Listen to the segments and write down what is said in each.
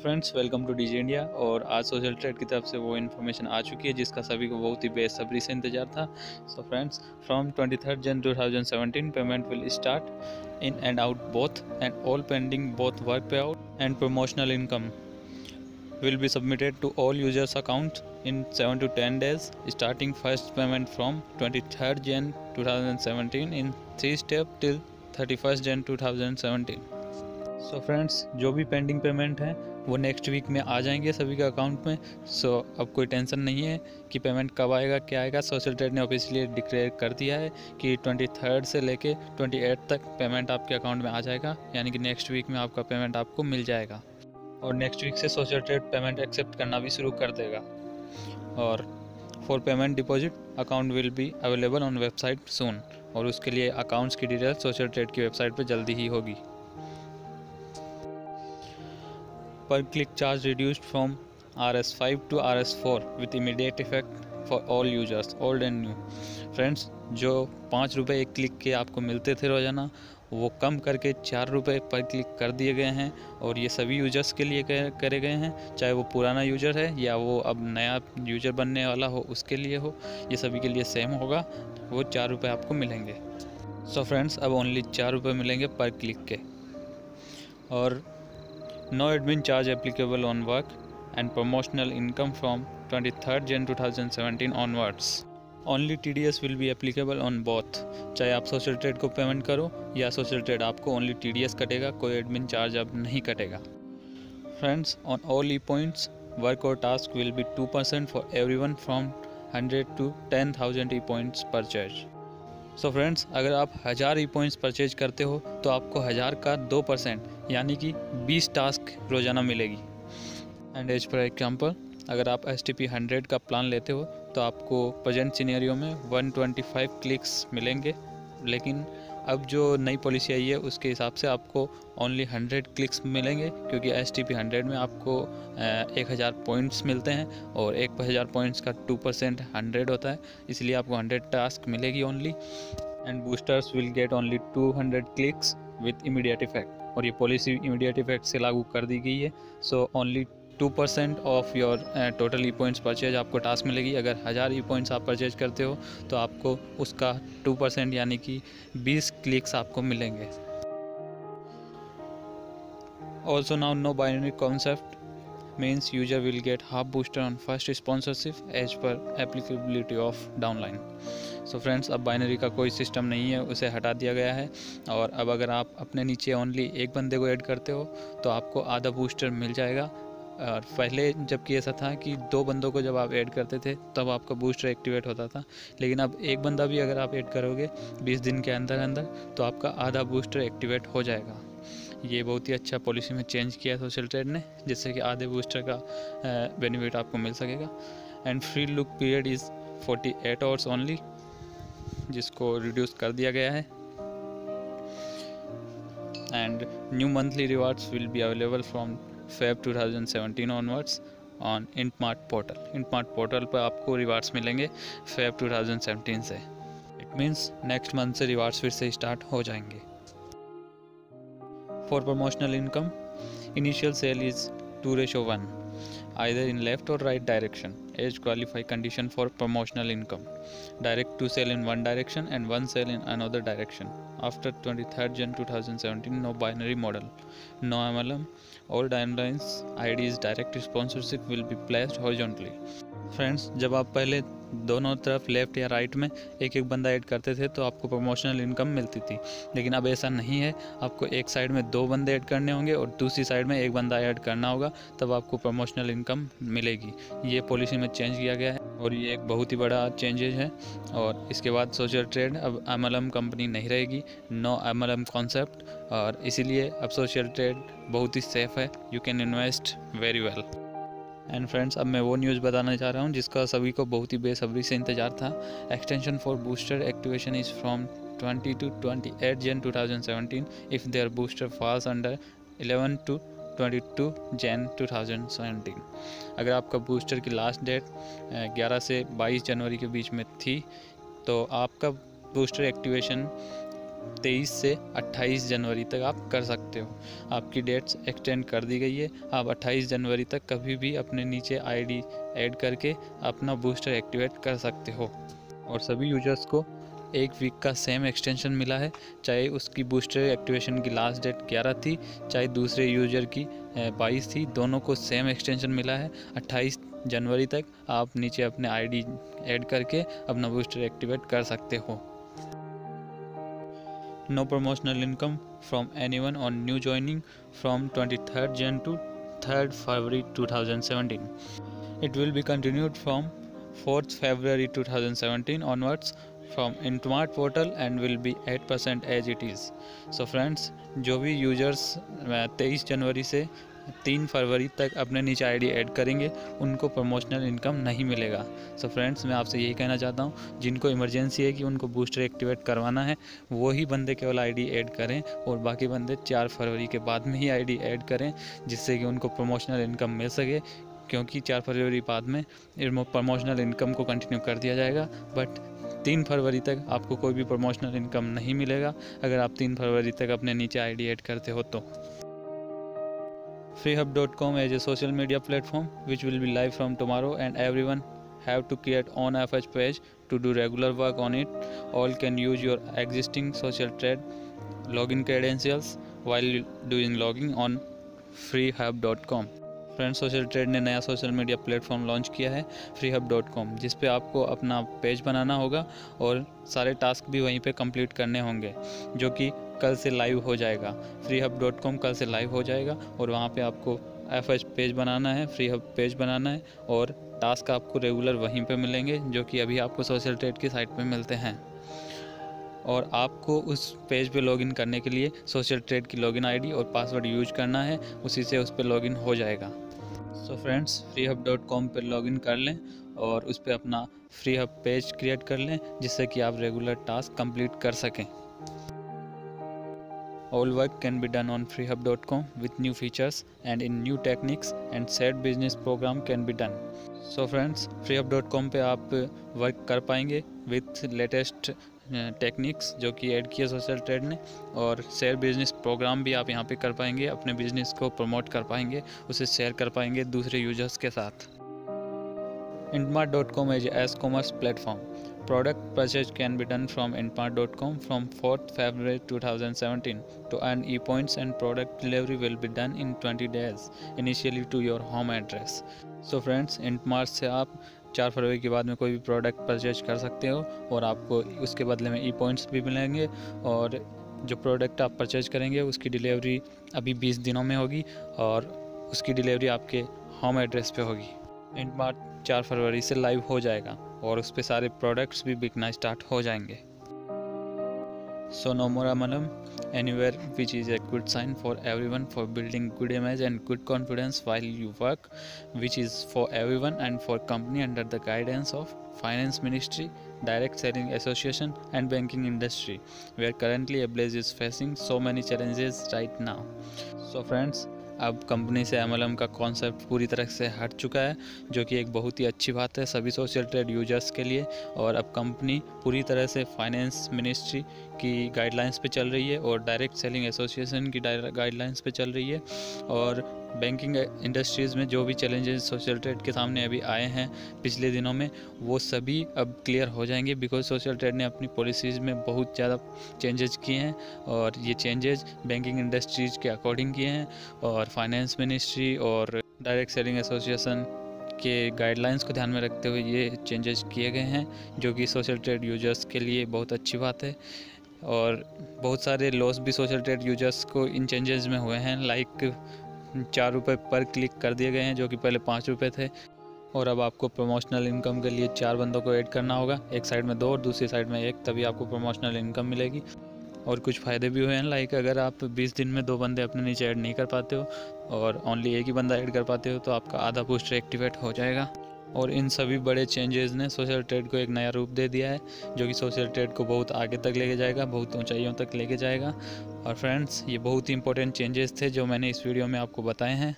Friends, welcome two DJ India. और आज social trade की तरफ से वो इन्फॉर्मेशन आ चुकी है जिसका सभी को बहुत ही बेसब्री से इंतजार था। So friends, from 23 Jan 2017 payment will start in and out both and all pending both work pay out and promotional income will be submitted to all users account in 7 to 10 days, starting first payment from 23rd Jan 2017 in 3 steps till 31st Jan 2017। So friends, जो भी pending payment है वो next week में आ जाएंगे सभी के account में। सो अब कोई टेंशन नहीं है कि पेमेंट कब आएगा क्या आएगा। सोशल ट्रेड ने ऑफिशियली डिक्लेयर कर दिया है कि 23rd से लेके 28 तक पेमेंट आपके अकाउंट में आ जाएगा, यानी कि नेक्स्ट वीक में आपका पेमेंट आपको मिल जाएगा। और नेक्स्ट वीक से सोशल ट्रेड पेमेंट एक्सेप्ट करना भी शुरू कर देगा। और for payment deposit account will be available on website soon, और उसके लिए अकाउंट्स की डिटेल सोशल ट्रेड की वेबसाइट पर जल्दी ही होगी। Per click charge reduced from RS5 to RS4 with immediate effect for all users, old and new। Friends, जो 5 रुपये एक क्लिक के आपको मिलते थे रोज़ाना, वो कम करके 4 रुपये पर क्लिक कर दिए गए हैं। और ये सभी यूजर्स के लिए करे गए हैं, चाहे वो पुराना यूजर है या वो अब नया यूजर बनने वाला हो उसके लिए हो, ये सभी के लिए सेम होगा। वो 4 रुपये आपको मिलेंगे। सो फ्रेंड्स, अब ओनली 4 रुपये मिलेंगे पर क्लिक के। और no admin charge applicable on work and promotional income from 23rd Jan 2017 onwards। Only TDS will be applicable on both। चाहे आप सोशल ट्रेड को पेमेंट करो या सोशल ट्रेड आपको ओनली TDS कटेगा, कोई एडमिन चार्ज अब नहीं कटेगा। Friends, on all E points work और task will be 2% for everyone from 100 to 10,000 E points purchase. So friends, अगर आप 1000 ई पॉइंट्स परचेज करते हो तो आपको 1000 का 2% यानी कि 20 टास्क रोज़ाना मिलेगी। एंड एज पर एग्जाम्पल, अगर आप STP 100 का प्लान लेते हो तो आपको प्रेजेंट सिनेरियो में 125 क्लिक्स मिलेंगे। लेकिन अब जो नई पॉलिसी आई है उसके हिसाब से आपको ओनली 100 क्लिक्स मिलेंगे, क्योंकि STP 100 में आपको 1000 पॉइंट्स मिलते हैं और 1000 पॉइंट्स का 2% 100 होता है, इसलिए आपको 100 टास्क मिलेगी only. And boosters will get only 200 clicks with immediate effect, और ये पॉलिसी इमीडिएट इफेक्ट से लागू कर दी गई है। So only 2% of your total E points purchase आपको टास्क मिलेगी। अगर 1000 ई पॉइंट्स आप परचेज करते हो तो आपको उसका 2% यानी कि 20 क्लिक्स आपको मिलेंगे। Also now no binary concept means user will get half booster on first sponsorship as per applicability of downline. So friends, अब बाइनरी का कोई सिस्टम नहीं है, उसे हटा दिया गया है। और अब अगर आप अपने नीचे ओनली एक बंदे को ऐड करते हो तो आपको आधा बूस्टर मिल जाएगा। और पहले जबकि ऐसा था कि 2 बंदों को जब आप ऐड करते थे तब आपका बूस्टर एक्टिवेट होता था, लेकिन अब एक बंदा भी अगर आप ऐड करोगे 20 दिन के अंदर अंदर तो आपका आधा बूस्टर एक्टिवेट हो जाएगा। ये बहुत ही अच्छा पॉलिसी में चेंज किया है सोशल ट्रेड ने, जिससे कि आधे बूस्टर का बेनिफिट आपको मिल सकेगा। And free look period is 48 hours only, जिसको रिड्यूस कर दिया गया है। And new monthly rewards will be available from Feb 2017 onwards on IntMart portal। IntMart portal पर आपको रिवार्ड्स मिलेंगे Feb 2017 से। इट मीन्स नेक्स्ट मंथ से रिवार्ड्स फिर से स्टार्ट हो जाएंगे। For promotional income, initial sale is 2:1 either in left or right direction। age qualify condition for promotional income, direct to sell in one direction and one sell in another direction। after 23rd Jan 2017 no binary model, no MLM, all timelines IDs direct sponsorship will be placed horizontally। Friends, जब आप पहले दोनों तरफ left या right में एक एक बंदा ऐड करते थे तो आपको प्रमोशनल इनकम मिलती थी, लेकिन अब ऐसा नहीं है। आपको एक साइड में 2 बंदे ऐड करने होंगे और दूसरी साइड में एक बंदा ऐड करना होगा, तब आपको प्रमोशनल इनकम मिलेगी। ये पॉलिसी में चेंज किया गया है और ये एक बहुत ही बड़ा चेंजेज है। और इसके बाद सोशल ट्रेड अब MLM कंपनी नहीं रहेगी, नो MLM कॉन्सेप्ट, और इसीलिए अब सोशल ट्रेड बहुत ही सेफ़ है। You can invest very well. And friends, अब मैं वो न्यूज़ बताना चाह रहा हूँ जिसका सभी को बहुत ही बेसब्री से इंतज़ार था। Extension for booster activation is from 20 to 28 Jan 2017 if there booster falls under 11 to 22 Jan 2017। अगर आपका बूस्टर की लास्ट डेट 11 से 22 जनवरी के बीच में थी तो आपका बूस्टर एक्टिवेशन 23 से 28 जनवरी तक आप कर सकते हो। आपकी डेट्स एक्सटेंड कर दी गई है। आप 28 जनवरी तक कभी भी अपने नीचे आईडी ऐड करके अपना बूस्टर एक्टिवेट कर सकते हो। और सभी यूजर्स को 1 वीक का सेम एक्सटेंशन मिला है, चाहे उसकी बूस्टर एक्टिवेशन की लास्ट डेट 11 थी, चाहे दूसरे यूजर की 22 थी, दोनों को सेम एक्सटेंशन मिला है। 28 जनवरी तक आप नीचे अपने आईडी ऐड करके अपना बूस्टर एक्टिवेट कर सकते हो। No promotional income from anyone on new joining from 23rd Jan to 3rd February 2017. It will be continued from 4th February 2017 onwards from Intmart portal and will be 8% as it is. So friends, जो भी users 23 जनवरी से 3 फरवरी तक अपने नीचे ID add करेंगे उनको promotional income नहीं मिलेगा। सो फ्रेंड्स, मैं आपसे यही कहना चाहता हूँ, जिनको इमरजेंसी है कि उनको बूस्टर एक्टिवेट करवाना है वही बंदे केवल आईडी ऐड करें और बाकी बंदे 4 फरवरी के बाद में ही आईडी ऐड करें, जिससे कि उनको प्रमोशनल इनकम मिल सके। क्योंकि 4 फरवरी बाद में प्रमोशनल इनकम को कंटिन्यू कर दिया जाएगा, बट 3 फरवरी तक आपको कोई भी प्रमोशनल इनकम नहीं मिलेगा अगर आप 3 फरवरी तक अपने नीचे आईडी ऐड करते हो तो। freehub.com is a social media platform which will be live from tomorrow and everyone have to create own FH page to do regular work on it. All can use your existing social trade login credentials while doing logging on freehub.com. Friends, social trade ने नया social media platform launch किया है freehub.com, जिस पे आपको अपना page बनाना होगा और सारे टास्क भी वहीं पे कंप्लीट करने होंगे, जो कि कल से लाइव हो जाएगा। freehub.com कल से लाइव हो जाएगा और वहाँ पे आपको FH पेज बनाना है, freehub पेज बनाना है और टास्क आपको रेगुलर वहीं पे मिलेंगे, जो कि अभी आपको सोशल ट्रेड की साइट पे मिलते हैं। और आपको उस पेज पे लॉगिन करने के लिए सोशल ट्रेड की लॉगिन आईडी और पासवर्ड यूज करना है, उसी से उस पर लॉगिन हो जाएगा। सो फ्रेंड्स, freehub.com पर लॉगिन कर लें और उस पर अपना freehub पेज क्रिएट कर लें, जिससे कि आप रेगुलर टास्क कंप्लीट कर सकें। All work can be done on freehub.com with new features and in new techniques and shared business program can be done. So friends, freehub.com पे आप वर्क कर पाएंगे with latest टेक्निक्स जो कि add किया social trade ने, और share business programme भी आप यहाँ पे कर पाएंगे, अपने बिजनेस को प्रमोट कर पाएंगे, उसे शेयर कर पाएंगे दूसरे यूजर्स के साथ। Intmart.com is an e-commerce platform. Product purchase can be done from Intmart.com from 4th February 2017. To earn e-points and product delivery will be done in 20 days, initially to your home address. So friends, Intmart से आप 4 फरवरी के बाद में कोई भी product purchase कर सकते हो और आपको उसके बदले में e-points भी मिलेंगे, और जो प्रोडक्ट आप परचेज करेंगे उसकी डिलीवरी अभी 20 दिनों में होगी और उसकी डिलीवरी आपके होम एड्रेस पे होगी। Intmart 4 फरवरी से लाइव हो जाएगा और उस पे सारे प्रोडक्ट्स भी बिकना स्टार्ट हो जाएंगे। So no more Amalam, anywhere which is a good sign for everyone for building good image and good confidence while you work, which is for everyone and for company under the guidance of Finance Ministry, Direct Selling Association and Banking Industry, where currently Ablaze is facing so many challenges right now. So friends, अब company से MLM का concept पूरी तरह से हट चुका है, जो कि एक बहुत ही अच्छी बात है सभी सोशल ट्रेड यूजर्स के लिए। और अब कंपनी पूरी तरह से फाइनेंस मिनिस्ट्री की गाइडलाइंस पे चल रही है और डायरेक्ट सेलिंग एसोसिएशन की गाइडलाइंस पे चल रही है। और बैंकिंग इंडस्ट्रीज़ में जो भी चैलेंजेस सोशल ट्रेड के सामने अभी आए हैं पिछले दिनों में, वो सभी अब क्लियर हो जाएंगे, बिकॉज सोशल ट्रेड ने अपनी पॉलिसीज़ में बहुत ज़्यादा चेंजेस किए हैं और ये चेंजेस बैंकिंग इंडस्ट्रीज़ के अकॉर्डिंग किए हैं। और फाइनेंस मिनिस्ट्री और डायरेक्ट सेलिंग एसोसिएशन के गाइडलाइंस को ध्यान में रखते हुए ये चेंजेस किए गए हैं, जो कि सोशल ट्रेड यूजर्स के लिए बहुत अच्छी बात है। और बहुत सारे लॉस भी सोशल ट्रेड यूजर्स को इन चेंजेस में हुए हैं, लाइक 4 रुपये पर क्लिक कर दिए गए हैं, जो कि पहले 5 रुपये थे। और अब आपको प्रमोशनल इनकम के लिए 4 बंदों को ऐड करना होगा, एक साइड में 2 और दूसरी साइड में 1, तभी आपको प्रमोशनल इनकम मिलेगी। और कुछ फ़ायदे भी हुए हैं, लाइक अगर आप 20 दिन में 2 बंदे अपने नीचे ऐड नहीं कर पाते हो और ओनली एक ही बंदा ऐड कर पाते हो, तो आपका आधा बूस्टर एक्टिवेट हो जाएगा। और इन सभी बड़े चेंजेस ने सोशल ट्रेड को एक नया रूप दे दिया है, जो कि सोशल ट्रेड को बहुत आगे तक लेके जाएगा, बहुत ऊंचाइयों तक लेके जाएगा। और फ्रेंड्स, ये बहुत ही इंपॉर्टेंट चेंजेस थे जो मैंने इस वीडियो में आपको बताए हैं,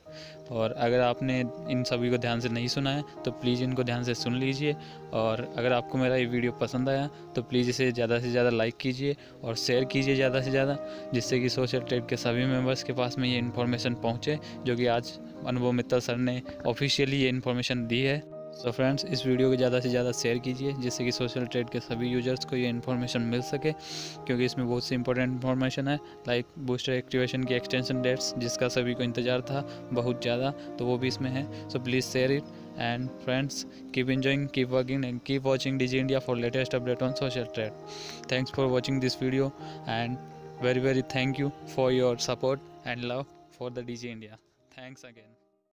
और अगर आपने इन सभी को ध्यान से नहीं सुना है तो प्लीज़ इनको ध्यान से सुन लीजिए। और अगर आपको मेरा ये वीडियो पसंद आया तो प्लीज़ इसे ज़्यादा से ज़्यादा लाइक कीजिए और शेयर कीजिए ज़्यादा से ज़्यादा, जिससे कि सोशल ट्रेड के सभी मेंबर्स के पास में ये इन्फॉर्मेशन पहुँचे, जो कि आज अनुभव मित्तल सर ने ऑफिशियली ये इन्फॉर्मेशन दी है। सो फ्रेंड्स, इस वीडियो को ज़्यादा से ज़्यादा शेयर कीजिए, जिससे कि सोशल ट्रेड के सभी यूजर्स को ये इन्फॉर्मेशन मिल सके, क्योंकि इसमें बहुत सी इंपॉर्टेंट इन्फॉर्मेशन है, लाइक बूस्टर एक्टिवेशन की एक्सटेंशन डेट्स, जिसका सभी को इंतज़ार था बहुत ज़्यादा, तो वो भी इसमें है। So please share it and friends, keep enjoying, keep working and keep watching DG India for latest update on social trade. Thanks for watching this video and very thank you for your support and love for the DG India. Thanks again.